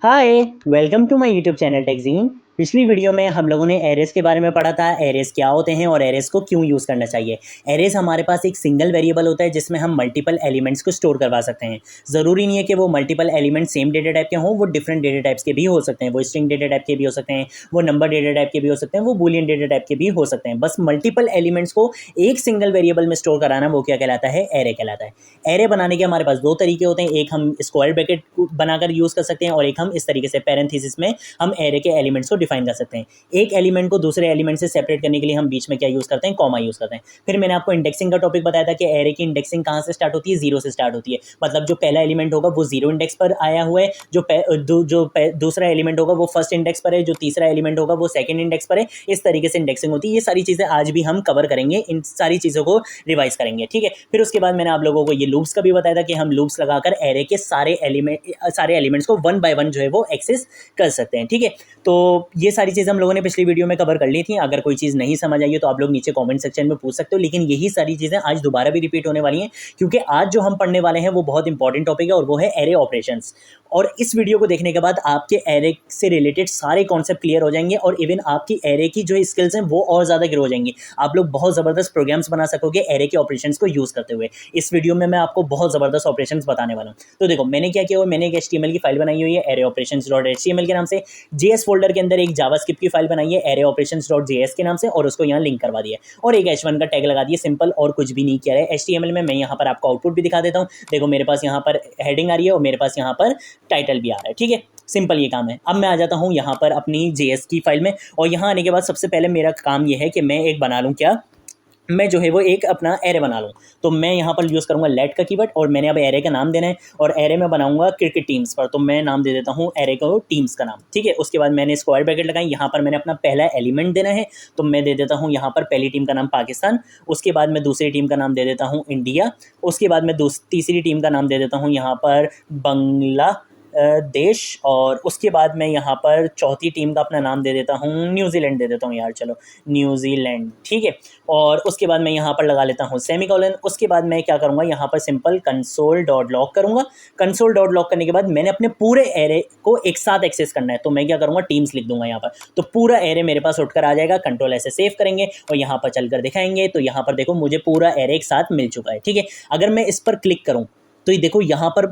Hi, welcome to my YouTube channel टेक्जीन। पिछली video में हम लोगों ने एरेज के बारे में पढ़ा था। एरेज क्या होते हैं और एरेज को क्यों यूज़ करना चाहिए। एरेज हमारे पास एक सिंगल वेरिएबल होता है जिसमें हम मल्टीपल एलिमेंट्स को स्टोर करवा सकते हैं। ज़रूरी नहीं है कि वो multiple element same data type के हों, वो डिफरेंट डेटा टाइप्स के भी हो सकते हैं। वो स्ट्रिंग डेटा टाइप के भी हो सकते हैं, वो नंबर डेटा टाइप के भी हो सकते हैं, वो बूलियन डेटा टाइप के भी हो सकते हैं। बस मल्टीपल एलिमेंट्स को एक सिंगल वेरिएबल में स्टोर कराना वो क्या कहलाता है, एरे कहलाता है। एरे बनाने के हमारे पास दो तरीके होते हैं। एक हम स्क्वायर ब्रैकेट बनाकर यूज़ कर सकते हैं और एक हम इस तरीके से पैरेंथेसिस में हम एरे के एलिमेंट्स को डिफाइन कर सकते हैं। एक एलिमेंट को दूसरे एलिमेंट से सेपरेट करने के लिए हम बीच में क्या यूज़ करते हैं, कॉमा यूज़ करते हैं। फिर मैंने आपको इंडेक्सिंग का टॉपिक बताया था कि एरे की इंडेक्सिंग कहाँ से स्टार्ट होती है, जीरो से स्टार्ट होती है। मतलब जो पहला एलिमेंट होगा वो जीरो इंडेक्स पर आया हुआ है, दूसरा एलिमेंट होगा वो फर्स्ट इंडेक्स पर है, जो तीसरा एलिमेंट होगा वो सेकंड इंडेक्स पर है। इस तरीके से इंडेक्सिंग होती है। ये सारी चीज़ें आज भी हम कवर करेंगे, इन सारी चीज़ों को रिवाइज करेंगे, ठीक है। फिर उसके बाद मैंने आप लोगों को ये लूप्स का भी बताया था कि हम लूप्स लगाकर एरे के सारे एलिमेंट्स को वन बाय वन जो है वो एक्सेस कर सकते हैं, ठीक है। तो ये सारी चीज़ हम लोगों ने पिछली वीडियो में कवर कर ली थी। अगर कोई चीज़ नहीं समझ आई है तो आप लोग नीचे कमेंट सेक्शन में पूछ सकते हो, लेकिन यही सारी चीज़ें आज दोबारा भी रिपीट होने वाली हैं, क्योंकि आज जो हम पढ़ने वाले हैं वो बहुत इंपॉर्टेंट टॉपिक है और वो है एरे ऑपरेशंस। और इस वीडियो को देखने के बाद आपके एरे से रिलेटेड सारे कॉन्सेप्ट क्लियर हो जाएंगे और इवन आपकी एरे की जो स्किल्स हैं वो और ज़्यादा ग्रो हो जाएंगी। आप लोग बहुत ज़बरदस्त प्रोग्राम्स बना सकोगे एरे के ऑपरेशंस को यूज़ करते हुए। इस वीडियो में मैं आपको बहुत ज़बरदस्त ऑपरेशंस बताने वाला हूँ। तो देखो मैंने क्या किया हुआ, मैंने एक HTML की फाइल बनाई हुई है एरे ऑपरेशंस डॉट HTML के नाम से। JS फोल्डर के अंदर एक जावास्क्रिप्ट की फाइल बनाई है एरे ऑपरेशंस डॉट JS के नाम से और उसको यहाँ लिंक करवा दिया और एक H1 का टैग लगा दिया। सिंपल, और कुछ भी नहीं किया है। HTML में मैं यहाँ पर आपको आउटपुट भी दिखा देता हूँ। देखो मेरे पास यहाँ पर हेडिंग आ रही है और मेरे पास यहाँ पर टाइटल भी आ रहा है, ठीक है। सिंपल ये काम है। अब मैं आ जाता हूँ यहाँ पर अपनी JS की फाइल में और यहाँ आने के बाद सबसे पहले मेरा काम ये है कि मैं एक बना लूँ, क्या मैं जो है वो एक अपना एरे बना लूँ। तो मैं यहाँ पर यूज़ करूँगा लेट का कीवर्ड और मैंने अब एरे का नाम देना है और एरे में बनाऊँगा क्रिकेट टीम्स पर। तो मैं नाम दे देता हूँ एरे को टीम्स का नाम, ठीक है। उसके बाद मैंने स्क्वायर ब्रैकेट लगाई, यहाँ पर मैंने अपना पहला एलिमेंट देना है। तो मैं दे देता हूँ यहाँ पर पहली टीम का नाम पाकिस्तान। उसके बाद मैं दूसरी टीम का नाम दे देता हूँ इंडिया। उसके बाद मैं तीसरी टीम का नाम दे देता हूँ यहाँ पर बांग्ला देश। और उसके बाद मैं यहाँ पर चौथी टीम का अपना नाम दे देता हूँ न्यूजीलैंड दे देता हूँ यार, चलो न्यूजीलैंड, ठीक है। और उसके बाद मैं यहाँ पर लगा लेता हूँ सेमीकोलन। उसके बाद मैं क्या करूँगा, यहाँ पर सिंपल कंसोल डॉट लॉग करूँगा। कंसोल डॉट लॉग करने के बाद मैंने अपने पूरे एरे को एक साथ एक्सेस करना है, तो मैं क्या करूँगा, टीम्स लिख दूंगा यहाँ पर। तो पूरा एरे मेरे पास उठकर आ जाएगा। कंट्रोल ऐसे सेव करेंगे और यहाँ पर चलकर दिखाएंगे तो यहाँ पर देखो मुझे पूरा एरे एक साथ मिल चुका है, ठीक है। अगर मैं इस पर क्लिक करूँ तो ये देखो यहाँ पर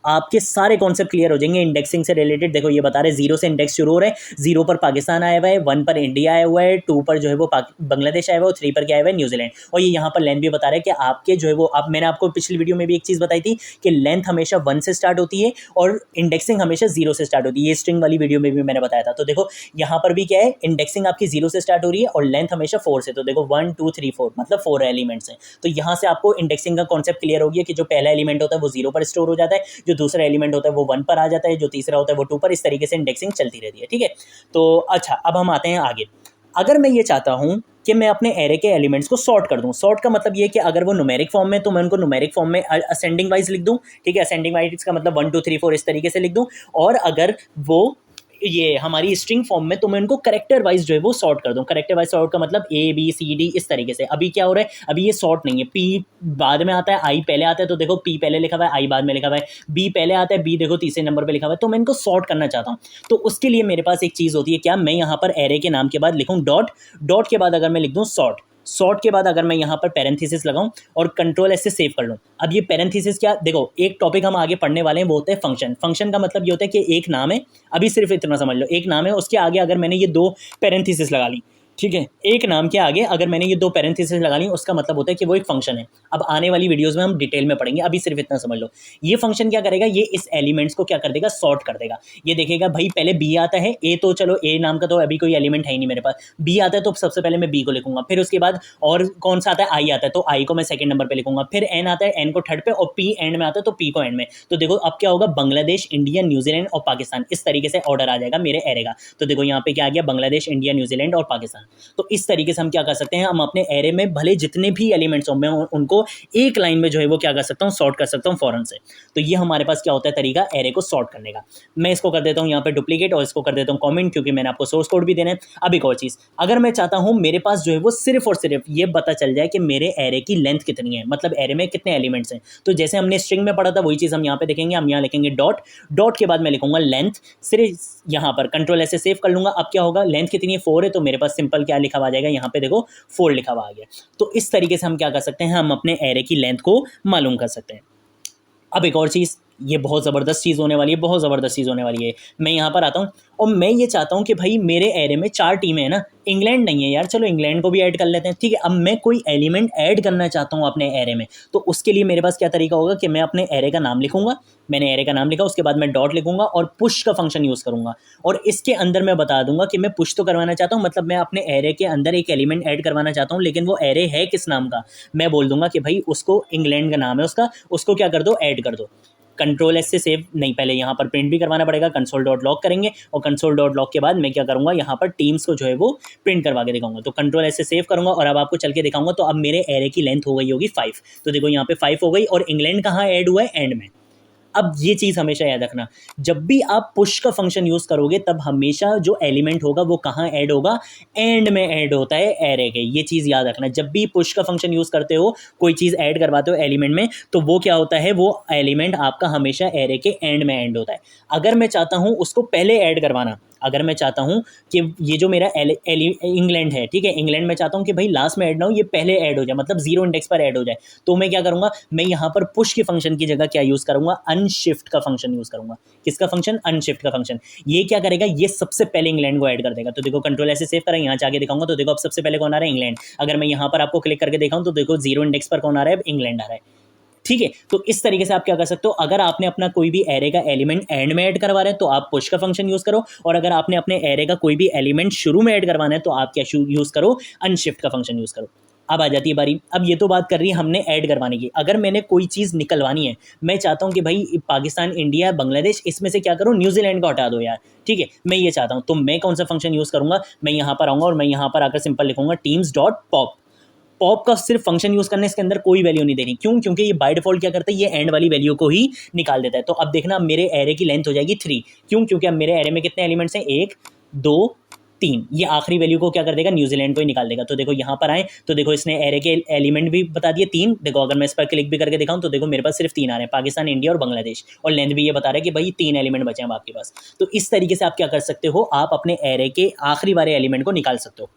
आपके सारे कॉन्सेप्ट क्लियर हो जाएंगे इंडेक्सिंग से रिलेटेड। देखो ये बता रहे जीरो से इंडेक्स शुरू हो रहा है। जीरो पर पाकिस्तान आया हुआ है, 1 पर इंडिया आया हुआ है, 2 पर जो है वो बांग्लादेश आया हुआ है और 3 पर क्या आया हुआ है, न्यूजीलैंड। और ये यहाँ पर लेंथ भी बता रहा है कि आपके जो है वो, आप मैंने आपको पिछली वीडियो में भी एक चीज़ बताई थी कि लेंथ हमेशा 1 से स्टार्ट होती है और इंडेक्सिंग हमेशा 0 से स्टार्ट होती है। ये स्ट्रिंग वाली वीडियो में भी मैंने बताया था। तो देखो यहाँ पर भी क्या है, इंडेक्सिंग आपकी 0 से स्टार्ट हो रही है और लेंथ हमेशा 4 से। तो देखो 1 2 3 4 मतलब 4 एलिमेंट्स हैं। तो यहाँ से आपको इंडेक्सिंग का कॉन्सेप्ट क्लियर हो गया कि जो पहला एलिमेंट होता है वो 0 पर स्टोर हो जाता है, जो दूसरा एलिमेंट होता है वो 1 पर आ जाता है, जो तीसरा होता है वो 2 पर। इस तरीके से इंडेक्सिंग चलती रहती है, ठीक है। तो अच्छा, अब हम आते हैं आगे। अगर मैं ये चाहता हूं कि मैं अपने एरे के एलिमेंट्स को सॉर्ट कर दूं, सॉर्ट का मतलब ये कि अगर वो न्यूमेरिक फॉर्म में तो मैं उनको न्यूमेरिक फॉर्म में असेंडिंग वाइज लिख दूं, ठीक है। असेंडिंग वाइज का मतलब 1 2 3 4 इस तरीके से लिख दूं। और अगर वो ये हमारी स्ट्रिंग फॉर्म में तो मैं उनको करेक्टर वाइज जो है वो सॉर्ट कर दूं। करेक्टर वाइज सॉर्ट का मतलब ABCD इस तरीके से। अभी क्या हो रहा है, अभी ये सॉर्ट नहीं है। P बाद में आता है, I पहले आता है। तो देखो P पहले लिखा हुआ है, I बाद में लिखा हुआ है। B पहले आता है, B देखो तीसरे नंबर पे लिखा हुआ है। तो मैं इनको सॉर्ट करना चाहता हूँ। तो उसके लिए मेरे पास एक चीज़ होती है, क्या मैं यहाँ पर एरे के नाम के बाद लिखूँ डॉट, डॉट के बाद अगर मैं लिख दूँ सॉर्ट, सॉर्ट के बाद अगर मैं यहाँ पर पैरेंथेसिस लगाऊं और कंट्रोल ऐसे सेव कर लूं। अब ये पैरेंथेसिस क्या, देखो एक टॉपिक हम आगे पढ़ने वाले हैं वो होता है फंक्शन। फंक्शन का मतलब ये होता है कि एक नाम है, अभी सिर्फ इतना समझ लो, एक नाम है, उसके आगे अगर मैंने ये 2 पैरेंथेसिस लगा ली, ठीक है। एक नाम के आगे अगर मैंने ये 2 पैरेंथेसिस लगा ली, उसका मतलब होता है कि वो एक फंक्शन है। अब आने वाली वीडियोस में हम डिटेल में पढ़ेंगे, अभी सिर्फ इतना समझ लो। ये फंक्शन क्या करेगा, ये इस एलिमेंट्स को क्या कर देगा, सॉर्ट कर देगा। ये देखेगा भाई पहले B आता है, A तो चलो A नाम का तो अभी कोई एलिमेंट है ही नहीं मेरे पास। B आता है तो सबसे पहले मैं B को लिखूंगा। फिर उसके बाद और कौन सा आता है, I आता है, तो I को मैं सेकंड नंबर पे लिखूंगा। फिर N आता है, N को थर्ड पे, और P एंड में आता है तो P को एंड में। तो देखो अब क्या होगा, बांग्लादेश, इंडिया, न्यूजीलैंड और पाकिस्तान, इस तरीके से ऑर्डर आ जाएगा मेरे एरे का। तो देखो यहाँ पे क्या आ गया, बांग्लादेश, इंडिया, न्यूजीलैंड और पाकिस्तान। पाकिस्तान। तो इस तरीके से हम क्या कर सकते हैं, हम अपने एरे में भले जितने भी एलिमेंट्स हों मैं उनको एक लाइन में जो है वो क्या कर सकता हूँ, सॉर्ट कर सकता हूँ फ़ौरन से। तो ये हमारे पास क्या होता है तरीका एरे को सॉर्ट करने का। मैं इसको कर देता हूँ यहाँ पे डुप्लीकेट और इसको कर देता हूँ कमेंट, क्योंकि मैंने आपको सोर्स कोड भी देना है। अब एक और चीज़, अगर मैं चाहता हूँ मेरे पास जो है वो सिर्फ और सिर्फ ये पता चल जाए कि मेरे एरे की लेंथ कितनी है, मतलब एरे में कितने एलिमेंट्स हैं, तो जैसे हमने स्ट्रिंग में पढ़ा था वही चीज़ हम यहाँ पे देखेंगे। हम यहाँ लिखेंगे डॉट, डॉट के बाद मैं लिखूंगा लेंथ, सिर्फ यहाँ पर कंट्रोल ऐसे सेव कर लूंगा। अब क्या होगा, लेंथ कितनी है 4 है, तो मेरे पास सिंपल क्या लिखा हुआ आ जाएगा, यहाँ पे देखो 4 लिखा हुआ आ गया। तो इस तरीके से हम क्या कर सकते हैं, हम अपने एरे की लेंथ को मालूम कर सकते हैं। अब एक और चीज़, ये बहुत ज़बरदस्त चीज़ होने वाली है, बहुत ज़बरदस्त चीज़ होने वाली है। मैं यहाँ पर आता हूँ और मैं ये चाहता हूँ कि भाई मेरे एरे में 4 टीमें हैं ना, इंग्लैंड नहीं है यार, चलो इंग्लैंड को भी ऐड कर लेते हैं, ठीक है। अब मैं कोई एलिमेंट ऐड करना चाहता हूँ अपने एरे में, तो उसके लिए मेरे पास क्या तरीका होगा कि मैं अपने एरे का नाम लिखूंगा, मैंने एरे का नाम लिखा, उसके बाद मैं डॉट लिखूंगा और पुश का फंक्शन यूज़ करूंगा, और इसके अंदर मैं बता दूंगा कि मैं पुश तो करवाना चाहता हूँ, मतलब मैं अपने एरे के अंदर एक एलिमेंट ऐड करवाना चाहता हूँ, लेकिन वो एरे है किस नाम का, मैं बोल दूंगा कि भाई उसको इंग्लैंड का नाम है उसका, उसको क्या कर दो, ऐड कर दो। कंट्रोल एस से सेव नहीं, पहले यहाँ पर प्रिंट भी करवाना पड़ेगा, कंसोल डॉट लॉग करेंगे और कंसोल डॉट लॉग के बाद मैं क्या करूँगा, यहाँ पर टीम्स को जो है वो प्रिंट करवा के दिखाऊंगा। तो कंट्रोल एस से सेव करूँगा और अब आपको चल के दिखाऊंगा। तो अब मेरे एरे की लेंथ हो गई होगी 5, तो देखो यहाँ पे 5 हो गई, और इंग्लैंड कहाँ ऐड हुआ है, एंड में। अब ये चीज़ हमेशा याद रखना, जब भी आप पुश का फंक्शन यूज़ करोगे तब हमेशा जो एलिमेंट होगा वो कहाँ ऐड होगा, एंड में ऐड होता है एरे के। ये चीज़ याद रखना, जब भी पुश का फंक्शन यूज़ करते हो, कोई चीज़ ऐड करवाते हो एलिमेंट में, तो वो क्या होता है, वो एलिमेंट आपका हमेशा एरे के एंड में ऐड होता है। अगर मैं चाहता हूँ उसको पहले ऐड करवाना, अगर मैं चाहता हूँ कि ये जो मेरा इंग्लैंड है, ठीक है, इंग्लैंड में चाहता हूँ कि भाई लास्ट में ऐड ना हो, ये पहले ऐड हो जाए, मतलब 0 इंडेक्स पर ऐड हो जाए, तो मैं क्या करूँगा, मैं यहाँ पर पुश के फंक्शन की जगह क्या यूज़ करूँगा, अनशिफ्ट का फंक्शन यूज़ करूँगा। किसका फंक्शन, अनशिफ्ट का फंक्शन। ये क्या करेगा, ये सबसे पहले इंग्लैंड को ऐड कर देगा। तो देखो कंट्रोल ऐसे सेव करें, यहाँ जाके दिखाऊंगा, तो देखो अब सबसे पहले कौन आ रहा है, इंग्लैंड। अगर मैं यहाँ पर आपको क्लिक करके दिखाऊँ तो देखो 0 इंडेक्स पर कौन आ रहा है, इंग्लैंड आ रहा है, ठीक है। तो इस तरीके से आप क्या कर सकते हो, अगर आपने अपना कोई भी एरे का एलिमेंट एंड में ऐड करवा रहे हैं तो आप पुश का फंक्शन यूज़ करो, और अगर आपने अपने एरे का कोई भी एलिमेंट शुरू में ऐड करवाना है तो आप क्या यूज़ करो, अनशिफ्ट का फंक्शन यूज़ करो। अब आ जाती है बारी, अब ये तो बात कर रही है हमने ऐड करवाने की। अगर मैंने कोई चीज़ निकलवानी है, मैं चाहता हूँ कि भाई पाकिस्तान, इंडिया, बांग्लादेश, इसमें से क्या करो, न्यूजीलैंड को हटा दो यार, ठीक है, मैं ये चाहता हूँ, तो मैं कौन सा फंक्शन यूज़ करूँगा, मैं यहाँ पर आऊँगा और मैं यहाँ पर आकर सिंपल लिखूँगा टीम्स डॉट पॉप। पॉप का सिर्फ फंक्शन यूज़ करने, इसके अंदर कोई वैल्यू नहीं देनी, क्यों, क्योंकि ये बाय डिफॉल्ट क्या करता है, ये एंड वाली वैल्यू को ही निकाल देता है। तो अब देखना, अब मेरे एरे की लेंथ हो जाएगी 3, क्यों, क्योंकि अब मेरे एरे में कितने एलिमेंट्स हैं, 1 2 3, ये आखिरी वैल्यू को क्या कर देगा, न्यूजीलैंड को ही निकाल देगा। तो देखो यहाँ पर आए तो देखो इसने एरे के एलिमेंट भी बता दिए 3। देखो अगर मैं इस पर क्लिक भी करके दिखाऊं तो देखो मेरे पास सिर्फ 3 आ रहे हैं, पाकिस्तान, इंडिया और बांग्लादेश, और लेंथ भी ये बता रहा है कि भाई 3 एलिमेंट बचे हैं अब आपके पास। तो इस तरीके से आप क्या कर सकते हो, आप अपने एरे के आखिरी वाले एलिमेंट को निकाल सकते हो।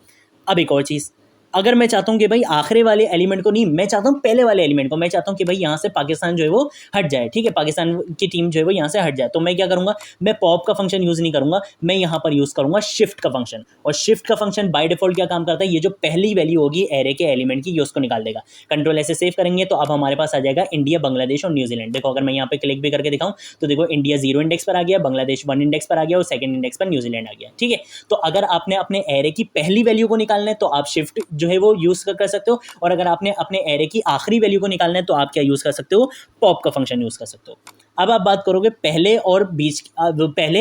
अब एक और चीज़, अगर मैं चाहता हूँ कि भाई आखिरी वाले एलिमेंट को नहीं, मैं चाहता हूँ पहले वाले एलिमेंट को, मैं चाहता हूँ कि भाई यहाँ से पाकिस्तान जो है वो हट जाए, ठीक है, पाकिस्तान की टीम जो है वो यहाँ से हट जाए, तो मैं क्या करूँगा, मैं पॉप का फंक्शन यूज़ नहीं करूँगा, मैं यहाँ पर यूज़ करूँगा शिफ्ट का फंक्शन। और शिफ्ट का फंक्शन बाय डिफॉल्ट क्या काम करता है, ये जो पहली वैल्यू होगी एरे के एलिमेंट की, ये उसको निकाल देगा। कंट्रोल ऐसे सेव करेंगे तो अब हमारे पास आ जाएगा इंडिया, बांग्लादेश और न्यूजीलैंड। देखो अगर मैं यहाँ पे क्लिक भी करके दिखाऊँ तो देखो इंडिया 0 इंडेक्स पर आ गया, बांग्लादेश 1 इंडेक्स पर आ गया और 2nd इंडेक्स पर न्यूजीलैंड आ गया, ठीक है। तो अगर आपने अपने एरे की पहली वैल्यू को निकालना है तो आप शिफ्ट जो है वो यूज़ कर सकते हो, और अगर आपने अपने एरे की आखिरी वैल्यू को निकालना है तो आप क्या यूज़ कर सकते हो, पॉप का फंक्शन यूज़ कर सकते हो। अब आप बात करोगे पहले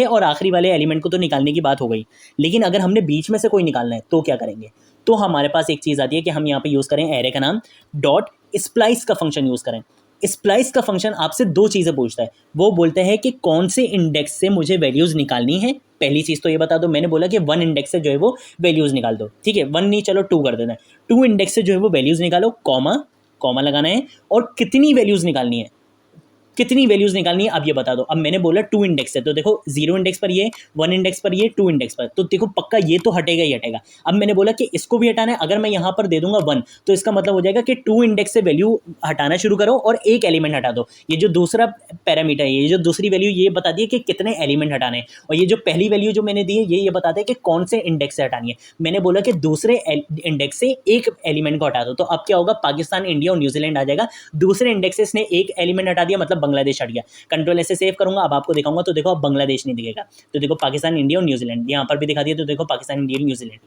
और आखिरी वाले एलिमेंट को तो निकालने की बात हो गई, लेकिन अगर हमने बीच में से कोई निकालना है तो क्या करेंगे, तो हमारे पास एक चीज़ आती है कि हम यहाँ पे यूज़ करें एरे का नाम डॉट स्प्लाइस का फंक्शन यूज़ करें। स्प्लाइस का फंक्शन आपसे 2 चीज़ें पूछता है, वो बोलता है कि कौन से इंडेक्स से मुझे वैल्यूज़ निकालनी है। पहली चीज़ तो ये बता दो, मैंने बोला कि 1 इंडेक्स से जो है वो वैल्यूज़ निकाल दो, ठीक है, 1 नहीं चलो 2 कर देना है, 2 इंडेक्स से जो है वो वैल्यूज़ निकालो, कॉमा लगाना है, और कितनी वैल्यूज़ निकालनी है, कितनी वैल्यूज़ निकालनी है अब ये बता दो। अब मैंने बोला 2 इंडेक्स है, तो देखो 0 इंडेक्स पर ये, 1 इंडेक्स पर ये, 2 इंडेक्स पर, तो देखो पक्का ये तो हटेगा ही हटेगा। अब मैंने बोला कि इसको भी हटाना है, अगर मैं यहाँ पर दे दूंगा 1 तो इसका मतलब हो जाएगा कि 2 इंडेक्स से वैल्यू हटाना शुरू करो और एक एलिमेंट हटा दो। ये जो दूसरा पैरामीटर है, ये जो दूसरी वैल्यू, ये बता दिए कि कितने एलिमेंट हटाने हैं, और ये जो पहली वैल्यू जो मैंने दी है ये बताते हैं कि कौन से इंडेक्स से हटानी है। मैंने बोला कि दूसरे इंडेक्स से एक एलिमेंट को हटा दो, तो अब क्या होगा, पाकिस्तान, इंडिया और न्यूजीलैंड आ जाएगा। दूसरे इंडेक्स से इसने एक एलिमेंट हटा दिया, मतलब बांग्लादेश हट गया। कंट्रोल ऐसे सेव करूंगा, अब आपको दिखाऊंगा तो देखो अब बांग्लादेश नहीं दिखेगा, तो देखो पाकिस्तान, इंडिया और न्यूजीलैंड यहाँ पर भी दिखा दिया, तो देखो पाकिस्तान, इंडिया और न्यूजीलैंड।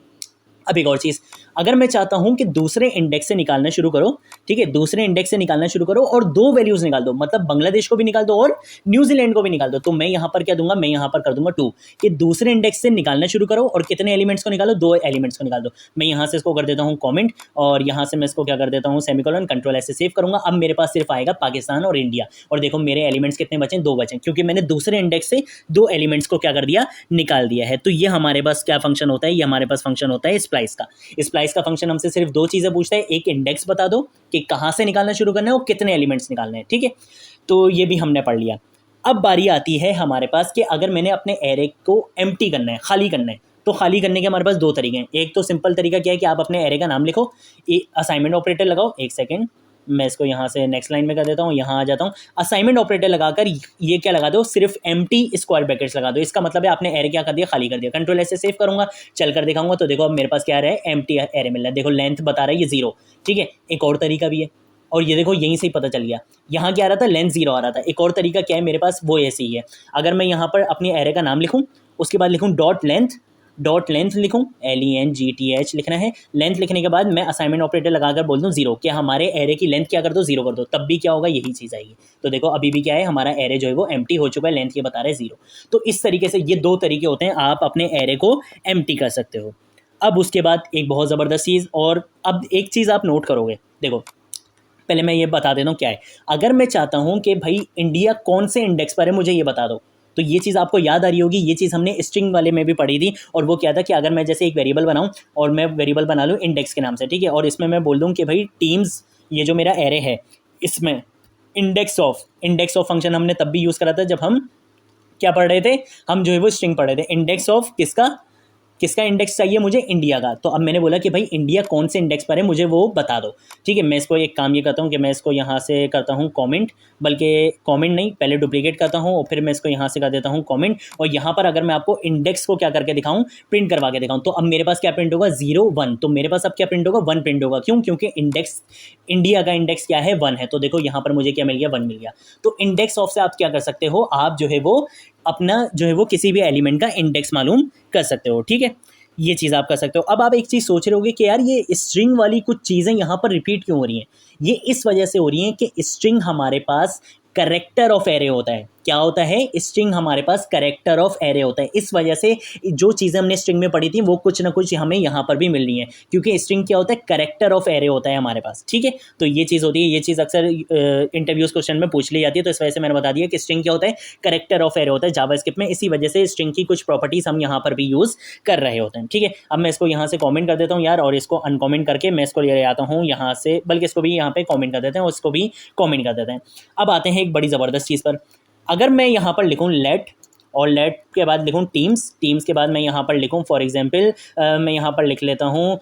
अब एक और चीज़, अगर मैं चाहता हूं कि दूसरे इंडेक्स से निकालना शुरू करो, ठीक है, दूसरे इंडेक्स से निकालना शुरू करो और दो वैल्यूज निकाल दो, मतलब बांग्लादेश को भी निकाल दो और न्यूजीलैंड को भी निकाल दो, तो मैं यहां पर क्या दूंगा, मैं यहां पर कर दूंगा 2 कि दूसरे इंडेक्स से निकालना शुरू करो और कितने एलिमेंट्स को निकालो, 2 एलिमेंट्स को निकाल दो। मैं यहां से इसको कर देता हूं कमेंट और यहां से मैं इसको क्या कर देता हूं सेमीकोलन, कंट्रोल ऐसे सेव करूंगा। अब मेरे पास सिर्फ आएगा पाकिस्तान और इंडिया, और देखो मेरे एलिमेंट्स कितने बचे, 2 बचे, क्योंकि मैंने दूसरे इंडेक्स से 2 एलिमेंट्स को क्या कर दिया, निकाल दिया है। तो ये हमारे पास क्या फंक्शन होता है, ये हमारे पास फंक्शन होता है स्प्लाइस का। स्प्लाइस का फंक्शन हमसे सिर्फ 2 चीजें पूछता है, एक इंडेक्स बता दो कि कहां से निकालना शुरू करना है और कितने एलिमेंट्स निकालने हैं, ठीक है, तो ये भी हमने पढ़ लिया। अब बारी आती है हमारे पास कि अगर मैंने अपने एरे को एम्प्टी करना है, खाली करना है, तो खाली करने के हमारे पास 2 तरीके हैं। एक तो सिंपल तरीका क्या है कि आप अपने एरे का नाम लिखो, असाइनमेंट ऑपरेटर लगाओ, एक सेकेंड मैं इसको यहाँ से नेक्स्ट लाइन में कर देता हूँ, यहाँ आ जाता हूँ, असाइनमेंट ऑपरेटर लगाकर ये क्या लगा दो, सिर्फ एम्प्टी स्क्वायर ब्रैकेट्स लगा दो। इसका मतलब है आपने एरे क्या कर दिया, खाली कर दिया। कंट्रोल ऐसे सेव करूंगा, चल कर दिखाऊंगा, तो देखो अब मेरे पास क्या आ रहा है, एम्प्टी एरे मिल रहा है। देखो लेंथ बता रहा है ये 0, ठीक है। एक और तरीका भी है, और ये देखो यहीं से ही पता चल गया, यहाँ क्या आ रहा था, लेंथ 0 आ रहा था। एक और तरीका क्या है मेरे पास, वो ऐसे ही है। अगर मैं यहाँ पर अपनी एरे का नाम लिखूँ, उसके बाद लिखूँ डॉट लेंथ लिखूँ, LENGTH लिखना है। लेंथ लिखने के बाद मैं असाइनमेंट ऑपरेटर लगाकर बोल दूँ 0, क्या हमारे एरे की लेंथ क्या कर दो, 0 कर दो, तब भी क्या होगा, यही चीज़ आएगी। तो देखो अभी भी क्या है, हमारा एरे जो है वो एम्प्टी हो चुका है, लेंथ ये बता रहे 0। तो इस तरीके से ये 2 तरीके होते हैं, आप अपने एरे को एम्प्टी कर सकते हो। अब उसके बाद एक बहुत ज़बरदस्त चीज़, और अब एक चीज़ आप नोट करोगे, देखो पहले मैं ये बता देता हूँ क्या है। अगर मैं चाहता हूँ कि भाई इंडिया कौन से इंडेक्स पर है, मुझे ये बता दो, तो ये चीज़ आपको याद आ रही होगी। ये चीज़ हमने स्ट्रिंग वाले में भी पढ़ी थी, और वो क्या था कि अगर मैं जैसे एक वेरिएबल बनाऊँ और मैं वेरिएबल बना लूँ इंडेक्स के नाम से, ठीक है, और इसमें मैं बोल दूँ कि भाई टीम्स, ये जो मेरा एरे है इसमें इंडेक्स ऑफ फंक्शन हमने तब भी यूज़ करा था जब हम क्या पढ़ रहे थे, हम जो है वो स्ट्रिंग पढ़ रहे थे। इंडेक्स ऑफ किसका इंडेक्स चाहिए मुझे, इंडिया का। तो अब मैंने बोला कि भाई इंडिया कौन से इंडेक्स पर है, मुझे वो बता दो, ठीक है। मैं इसको एक काम ये करता हूँ कि मैं इसको यहाँ से करता हूँ कमेंट, बल्कि कमेंट नहीं, पहले डुप्लीकेट करता हूँ और फिर मैं इसको यहाँ से कर देता हूँ कमेंट, और यहाँ पर अगर मैं आपको इंडेक्स को क्या करके दिखाऊँ, प्रिंट करवा के दिखाऊँ, तो अब मेरे पास क्या प्रिंट होगा, 0 1। तो मेरे पास अब क्या प्रिंट होगा, 1 प्रिंट होगा। क्यों, क्योंकि इंडेक्स, इंडिया का इंडेक्स क्या है, 1 है। तो देखो यहाँ पर मुझे क्या मिल गया, 1 मिल गया। तो इंडेक्स ऑफ से आप क्या कर सकते हो, आप जो है वो अपना जो है वो किसी भी एलिमेंट का इंडेक्स मालूम कर सकते हो, ठीक है। ये चीज़ आप कर सकते हो। अब आप एक चीज़ सोच रहे होगे कि यार ये स्ट्रिंग वाली कुछ चीज़ें यहाँ पर रिपीट क्यों हो रही हैं। ये इस वजह से हो रही हैं कि स्ट्रिंग हमारे पास करेक्टर ऑफ एरे होता है। क्या होता है, स्ट्रिंग हमारे पास करेक्टर ऑफ एरे होता है। इस वजह से जो चीज़ें हमने स्ट्रिंग में पढ़ी थी वो कुछ ना कुछ हमें यहाँ पर भी मिल रही है, क्योंकि स्ट्रिंग क्या होता है, करेक्टर ऑफ एरे होता है हमारे पास, ठीक है। तो ये चीज़ होती है, ये चीज़ अक्सर इंटरव्यूज क्वेश्चन में पूछ ली जाती है, तो इस वजह से मैंने बता दिया कि स्ट्रिंग क्या होता है, करेक्टर ऑफ एरे होता है जावास्क्रिप्ट में। इसी वजह से स्ट्रिंग की कुछ प्रॉपर्टीज हम यहाँ पर भी यूज़ कर रहे होते हैं, ठीक है। अब मैं इसको यहाँ से कॉमेंट कर देता हूँ यार, और इसको अनकॉमेंट करके मैं इसको ले आता हूँ यहाँ से, बल्कि इसको भी यहाँ पे कॉमेंट कर देते हैं और इसको भी कॉमेंट कर देते हैं। अब आते हैं एक बड़ी ज़बरदस्त चीज़ पर। अगर मैं यहाँ पर लिखूँ लेट, और लेट के बाद लिखूँ टीम्स के बाद मैं यहाँ पर लिखूँ फॉर एग्जांपल, मैं यहाँ पर लिख लेता हूँ,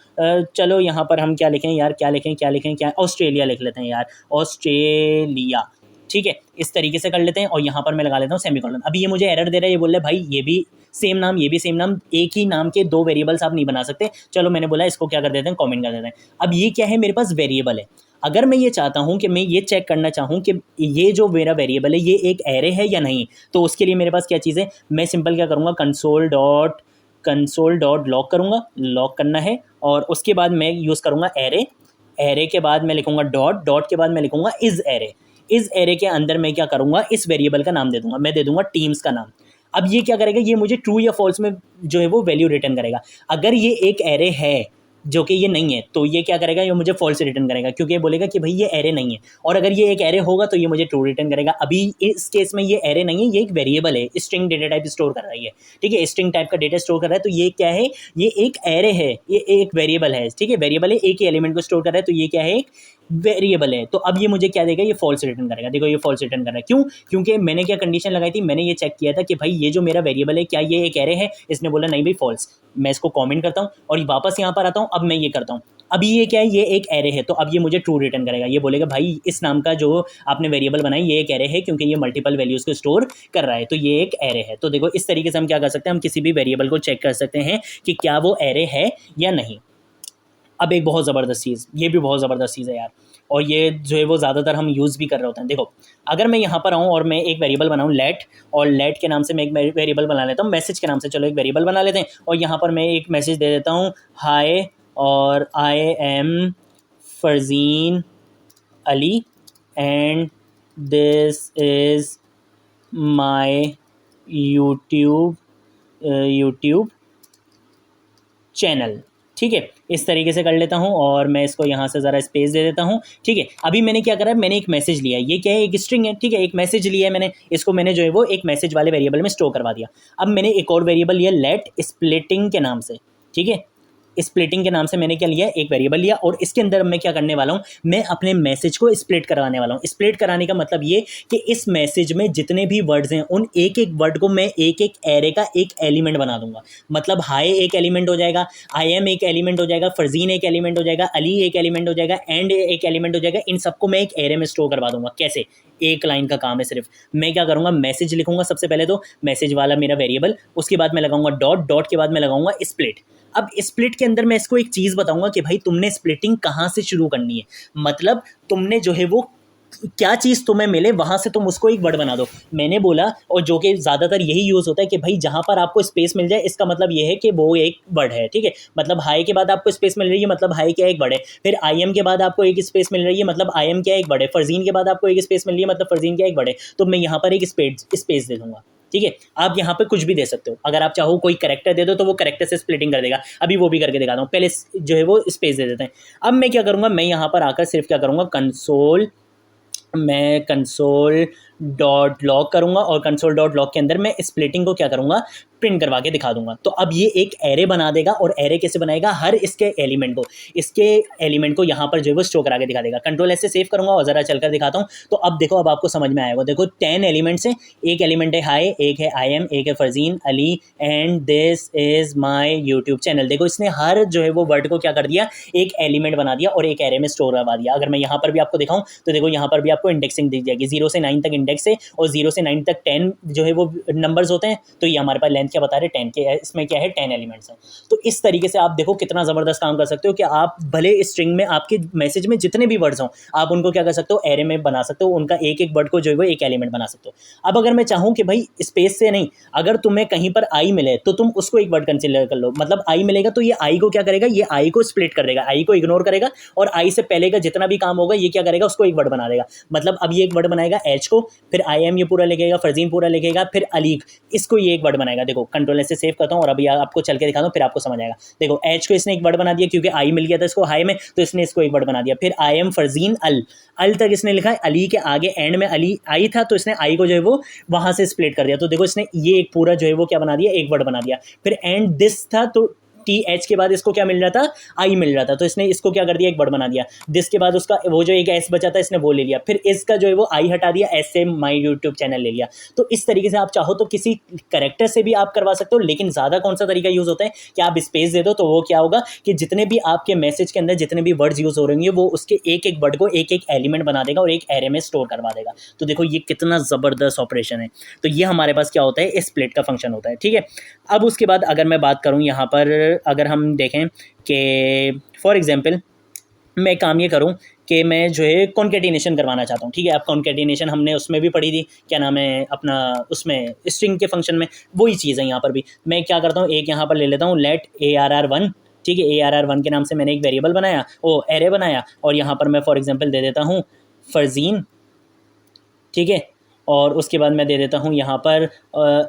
चलो यहाँ पर हम क्या लिखें यार, क्या ऑस्ट्रेलिया लिख लेते हैं यार, ऑस्ट्रेलिया, ठीक है। इस तरीके से कर लेते हैं, और यहाँ पर मैं लगा लेता हूँ सेमीकोलन। अभी ये मुझे एरर दे रहा है, ये बोल रहा है भाई ये भी सेम नाम, ये भी सेम नाम, एक ही नाम के 2 वेरिएबल्स आप नहीं बना सकते। चलो मैंने बोला इसको क्या कर देते हैं, कमेंट कर देते हैं। अब ये क्या है, मेरे पास वेरिएबल है। अगर मैं ये चाहता हूँ कि मैं ये चेक करना चाहूँ कि ये जो मेरा वेरिएबल है ये एक एरे है या नहीं, तो उसके लिए मेरे पास क्या चीज़ है, मैं सिंपल क्या करूँगा, कंसोल डॉट लॉग करूँगा, लॉग करना है, और उसके बाद मैं यूज़ करूँगा एरे के बाद मैं लिखूँगा डॉट के बाद मैं लिखूँगा इस एरे के अंदर मैं क्या करूँगा, इस वेरिएबल का नाम दे दूँगा, मैं दे दूँगा टीम्स का नाम। अब ये क्या करेगा, ये मुझे ट्रू या फॉल्स में जो है वो वैल्यू रिटर्न करेगा। अगर ये एक एरे है जो कि ये नहीं है, तो ये क्या करेगा, ये मुझे फॉल्स रिटर्न करेगा, क्योंकि ये बोलेगा कि भाई ये एरे नहीं है। और अगर ये एक एरे होगा तो ये मुझे ट्रू रिटर्न करेगा। अभी इस केस में ये एरे नहीं है, ये एक वेरिएबल है, स्ट्रिंग डेटा टाइप स्टोर कर रही है, ठीक है, स्ट्रिंग टाइप का डेटा स्टोर कर रहा है। तो ये क्या है, ये एक एरे है, ये एक वेरिएबल है, ठीक है, वेरिएबल है, एक ही एलिमेंट को स्टोर कर रहा है, तो ये क्या है, एक वेरिएबल है। तो अब ये मुझे क्या देगा, ये फॉल्स रिटर्न करेगा। देखो ये फॉल्स रिटर्न कर रहा है, क्यों, क्योंकि मैंने क्या कंडीशन लगाई थी, मैंने ये चेक किया था कि भाई ये जो मेरा वेरिएबल है क्या ये एक एरे है, इसने बोला नहीं भाई फॉल्स। मैं इसको कमेंट करता हूँ और वापस यहाँ पर आता हूँ। अब मैं ये करता हूँ, अभी ये क्या है, ये एक एरे है, तो अब ये मुझे ट्रू रिटर्न करेगा। ये बोलेगा भाई इस नाम का जो आपने वेरिएबल बनाई ये एक एरे है, क्योंकि ये मल्टीपल वैल्यूज़ को स्टोर कर रहा है, तो ये एक एरे है। तो देखो इस तरीके से हम क्या कर सकते हैं, हम किसी भी वेरिएबल को चेक कर सकते हैं कि क्या वो एरे है या नहीं। अब एक बहुत ज़बरदस्त चीज़, ये भी बहुत ज़बरदस्त चीज़ है यार, और ये जो है वो ज़्यादातर हम यूज़ भी कर रहे होते हैं। देखो अगर मैं यहाँ पर आऊँ और मैं एक वेरिएबल बनाऊँ लेट, और लेट के नाम से मैं एक वेरिएबल बना लेता हूँ, मैसेज के नाम से चलो एक वेरिएबल बना लेते हैं, और यहाँ पर मैं एक मैसेज दे देता हूँ हाय और I am Farzeen Ali and this is my YouTube channel. ठीक है, इस तरीके से कर लेता हूँ और मैं इसको यहाँ से ज़रा स्पेस दे देता हूँ। ठीक है, अभी मैंने क्या करा है, मैंने एक मैसेज लिया है, ये क्या है, एक स्ट्रिंग है। ठीक है, एक मैसेज लिया है मैंने, इसको मैंने जो है वो एक मैसेज वाले वेरिएबल में स्टोर करवा दिया। अब मैंने एक और वेरिएबल लिया लेट स्प्लिटिंग के नाम से। ठीक है, स्प्लिटिंग के नाम से मैंने क्या लिया, एक वेरिएबल लिया और इसके अंदर मैं क्या करने वाला हूँ, मैं अपने मैसेज को स्प्लिट कराने वाला हूँ। स्प्लिट कराने का मतलब ये कि इस मैसेज में जितने भी वर्ड्स हैं उन एक एक वर्ड को मैं एक एक एरे का एक एलिमेंट बना दूंगा। मतलब हाई एक एलिमेंट हो जाएगा, आई एम एक एलिमेंट हो जाएगा, फरजीन एक एलिमेंट हो जाएगा, अली एक एलिमेंट हो जाएगा, एंड एक एलिमेंट हो जाएगा। इन सबको मैं एक एरे में स्टोर करवा दूंगा। कैसे, एक लाइन का काम है सिर्फ। मैं क्या करूंगा, मैसेज लिखूंगा सबसे पहले, तो मैसेज वाला मेरा वेरिएबल, उसके बाद मैं लगाऊंगा डॉट, डॉट के बाद मैं लगाऊंगा स्प्लिट। अब स्प्लिट के अंदर मैं इसको एक चीज़ बताऊंगा कि भाई तुमने स्प्लिटिंग कहाँ से शुरू करनी है, मतलब तुमने जो है वो क्या चीज़ तुम्हें मिले वहाँ से तुम उसको एक वर्ड बना दो। मैंने बोला, और जो कि ज़्यादातर यही यूज़ होता है कि भाई जहाँ पर आपको स्पेस मिल जाए इसका मतलब ये है कि वो एक वर्ड है। ठीक है, मतलब हाई के बाद आपको स्पेस मिल रही है, मतलब हाई क्या एक वर्ड है। फिर आई एम के बाद आपको एक स्पेस मिल रही है, मतलब आई एम क्या एक वर्ड है। फरजीन के बाद आपको एक स्पेस मिल रही है, मतलब फरजीन क्या एक वर्ड है। तो मैं यहाँ पर एक स्पेस दे दूँगा। ठीक है, आप यहाँ पे कुछ भी दे सकते हो, अगर आप चाहो कोई कैरेक्टर दे दो तो वो कैरेक्टर से स्प्लिटिंग कर देगा। अभी वो भी करके दिखाता हूँ, पहले जो है वो स्पेस दे देते हैं। अब मैं क्या करूँगा, मैं यहाँ पर आकर सिर्फ क्या करूँगा, कंसोल डॉट लॉग करूँगा और कंसोल डॉट लॉग के अंदर मैं स्प्लिटिंग को क्या करूँगा, प्रिंट करवा के दिखा दूंगा। तो अब ये एक एरे बना देगा, और एरे कैसे बनाएगा, हर इसके एलिमेंट को यहाँ पर जो है वो स्टोर करा के दिखा देगा। कंट्रोल एस से सेव करूँगा और ज़रा चलकर दिखाता हूँ। तो अब देखो, अब आपको समझ में आएगा। देखो 10 एलिमेंट्स हैं, एक एलिमेंट है हाई, एक है आई एम, एक है Farzeen Ali, and this is my YouTube channel. देखो इसने हर जो है वो वर्ड को क्या कर दिया, एक एलिमेंट बना दिया और एक एरे में स्टोर करवा दिया। अगर मैं यहाँ पर भी आपको दिखाऊँ तो देखो यहाँ पर भी आपको इंडेक्सिंग दी जाएगी, 0 से 9 तक इंडेक्स है, और 0 से 9 तक 10 जो है वो नंबर्स होते हैं। तो ये हमारे पास लेंथ क्या बता रहे हैं, 10 के, इसमें क्या है 10 एलिमेंट्स हैं। तो इस तरीके से आप देखो कितना ज़बरदस्त काम कर सकते हो कि आप भले स्ट्रिंग में आपके मैसेज में जितने भी वर्ड्स हों आप उनको क्या कर सकते हो, एरे में बना सकते हो, उनका एक एक वर्ड को जो है वो एक एलिमेंट बना सकते हो। अब अगर मैं चाहूँ कि भाई स्पेस से नहीं, अगर तुम्हें कहीं पर आई मिले तो तुम उसको एक वर्ड कंसिडर कर लो। मतलब आई मिलेगा तो ये आई को क्या करेगा, ये आई को स्प्लिट कर देगा, आई को इग्नोर करेगा, और आई से पहले का जितना भी काम होगा ये क्या करेगा, उसको एक वर्ड बना देगा। मतलब अब ये एक वर्ड बनाएगा एच को, फिर आई एम ये पूरा लिखेगा, फरजीन पूरा लिखेगा, फिर अली, इसको ये एक वर्ड बनाएगा। देखो कंट्रोल से सेव करता हूँ और अभी आपको चल के दिखाता हूँ, फिर आपको समझ आएगा। देखो एच को इसने एक वर्ड बना दिया, क्योंकि आई मिल गया था इसको हाई में, तो इसने इसको एक वर्ड बना दिया। फिर आई एम फरजीन अल तक इसने लिखा है, अली के आगे एंड में अली आई था तो इसने आई को जो है वो वहां से स्प्लिट कर दिया। तो देखो इसने ये एक पूरा जो है वो क्या बना दिया, एक वर्ड बना दिया। फिर एंड दिस था तो टी एच के बाद इसको क्या मिल रहा था, आई मिल रहा था, तो इसने इसको क्या कर दिया, एक वर्ड बना दिया। दिस के बाद उसका वो जो एक एस बचा था इसने वो ले लिया, फिर इसका जो है वो आई हटा दिया, एस से माई यूट्यूब चैनल ले लिया। तो इस तरीके से आप चाहो तो किसी करेक्टर से भी आप करवा सकते हो, लेकिन ज़्यादा कौन सा तरीका यूज़ होता है कि आप स्पेस दे दो, तो वो क्या होगा कि जितने भी आपके मैसेज के अंदर जितने भी वर्ड्स यूज़ हो रहे होंगे वो उसके एक एक वर्ड को एक एक एलिमेंट बना देगा और एक एरे में स्टोर करवा देगा। तो देखो ये कितना ज़बरदस्त ऑपरेशन है। तो ये हमारे पास क्या होता है, स्प्लिट का फंक्शन होता है। ठीक है, अब उसके बाद अगर मैं बात करूँ यहाँ पर, अगर हम देखें कि फॉर एग्जांपल मैं काम ये करूं कि मैं जो है कॉन्केटिनेशन करवाना चाहता हूं। ठीक है, अब कॉन्केटिनेशन हमने उसमें भी पढ़ी थी, क्या नाम है अपना, उसमें स्ट्रिंग के फंक्शन में वही चीज़ है। यहाँ पर भी मैं क्या करता हूँ, एक यहाँ पर ले लेता हूँ लेट ARR1। ठीक है, ARR1 के नाम से मैंने एक वेरिएबल बनाया, वो एरे बनाया, और यहाँ पर मैं फॉर एग्जाम्पल दे देता हूँ फरजीन। ठीक है, और उसके बाद मैं दे देता हूँ यहाँ पर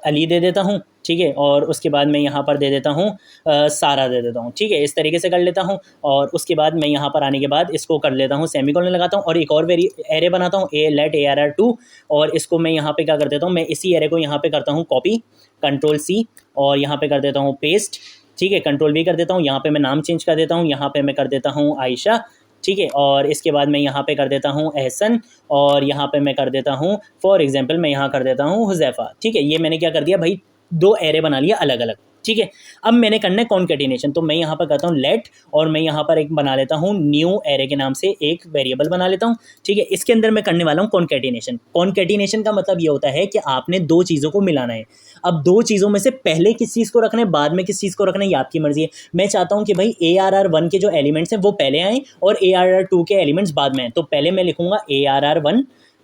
अली दे देता हूँ। ठीक है, और उसके बाद मैं यहाँ पर दे देता हूँ सारा दे देता हूँ। ठीक है, इस तरीके से कर लेता हूँ, और उसके बाद मैं यहाँ पर आने के बाद इसको कर लेता हूँ सेमीकोलन लगाता हूँ और एक और एरे बनाता हूँ लेट ARR2, और इसको मैं यहाँ पे क्या कर देता हूँ, मैं इसी एरे को यहाँ पे करता हूँ कॉपी, कंट्रोल C, और यहाँ पे कर देता हूँ पेस्ट। ठीक है, कंट्रोल V कर देता हूँ, यहाँ पे मैं नाम चेंज कर देता हूँ, यहाँ पे मैं कर देता हूँ आयशा। ठीक है, और इसके बाद मैं यहाँ पे कर देता हूँ एहसन, और यहाँ पे मैं कर देता हूँ फॉर एग्जांपल मैं यहाँ कर देता हूँ हुज़ैफ़ा। ठीक है, ये मैंने क्या कर दिया भाई, दो एरे बना लिया अलग अलग। ठीक है, अब मैंने करना है कॉन्केटिनेशन, तो मैं यहाँ पर करता हूँ लेट, और मैं यहाँ पर एक बना लेता हूँ न्यू एरे के नाम से एक वेरिएबल बना लेता हूँ। ठीक है, इसके अंदर मैं करने वाला हूँ कॉन्केटिनेशन। कॉन्केटिनेशन का मतलब ये होता है कि आपने दो चीज़ों को मिलाना है। अब दो चीज़ों में से पहले किस चीज़ को रखना है, बाद में किस चीज़ को रखना है, ये आपकी मर्जी है। मैं चाहता हूँ कि भाई ARR1 के जो एलिमेंट्स हैं वो पहले आएँ और ARR2 के एलिमेंट्स बाद में आएँ। तो पहले मैं लिखूँगा